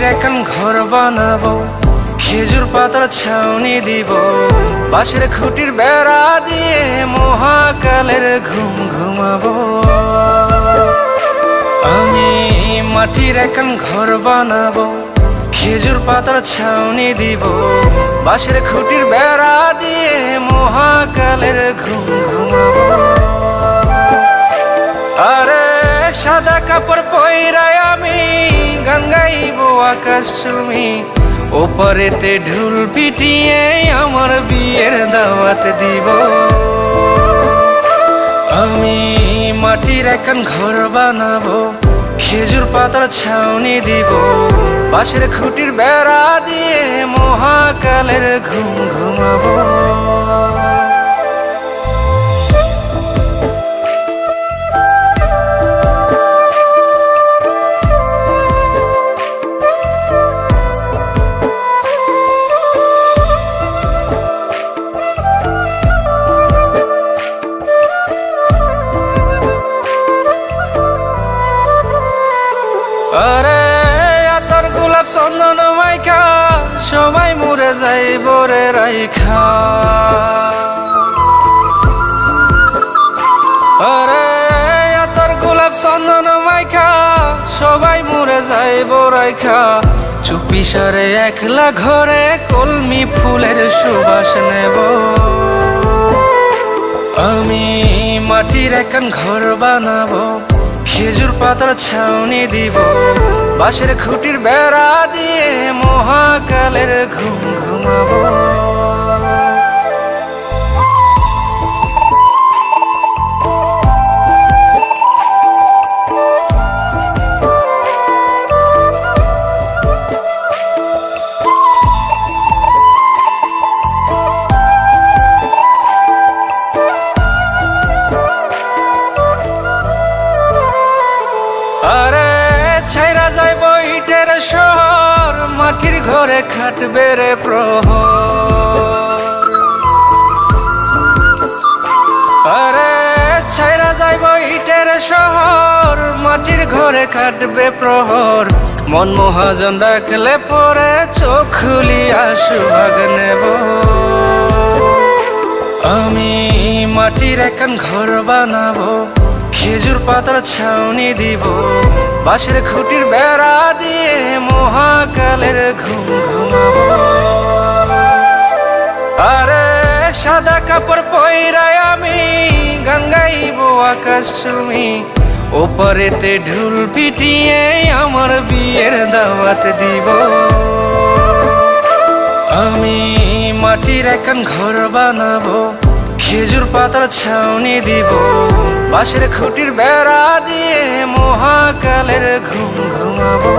মাটির এখন ঘর বানাবো, খেজুর পাতার ছাউনি দিব, বাঁশের খুঁটির বেড়া দিয়ে মহাকালের ঘুম ঘুমাবো। আমি মাটির এখন ঘর বানাবো, খেজুর পাতার ছাউনি দিব, বাঁশের খুঁটির বেড়া দিয়ে মহাকালের ঘুম ঘুমাবো। আরে সাদা কাপড় পইরায় আমি গান গাইবো আকাশ চুমি, ওপারেতে ঢোল পিটিয়ে আমার বিয়ের দাওয়াত দিব। আমি মাটির এখন ঘর বানাবো, খেজুর পাতার ছাউনি দিব, বাঁশের খুঁটির বেড়া দিয়ে মহাকালের ঘুম ঘুমাবো। আরে আতর গোলাপ চন্দন মাইখা সবাই মরে যাইব রে রাইখা। আরে আতর গোলাপ চন্দন মাইখা সবাই মরে যাইব রাইখা, চুপি সারে একলা ঘরে কলমি ফুলের সুবাস নেব। আমি মাটির এখন ঘর বানাবো, খেজুর পাতার ছাউনি দিব, বাঁশের খুঁটির বেড়া দিয়ে মহাকালের ঘুম ঘুমাবো। আরে ছাইরা যাইব ইটের শহর, মাটির ঘরে খাটবে রে প্রহর। আরে ছাইরা যাইব ইটের শহর, মাটির ঘরে খাটবে প্রহর, মন মহাজন ডাকলে পরে চোখ খুলিয়া সুহাগ নেব। আমি মাটির এখন ঘর বানাবো, খেজুর পাতার ছাউনি দিব, বাঁশের খুঁটির বেড়া দিয়ে মহাকালের ঘুম ঘুমাবো। আরে সাদা কাপড় পইরায় আমি গান গাইবো আকাশ চুমি, ওপারেতে ঢোল পিটিয়ে আমার বিয়ের দাওয়াত দিব। আমি মাটির এখন ঘর বানাবো, খেজুর পাতার ছাউনি দিব, বাঁশের খুঁটির বেড়া দিয়ে মহাকালের ঘুম ঘুমাবো।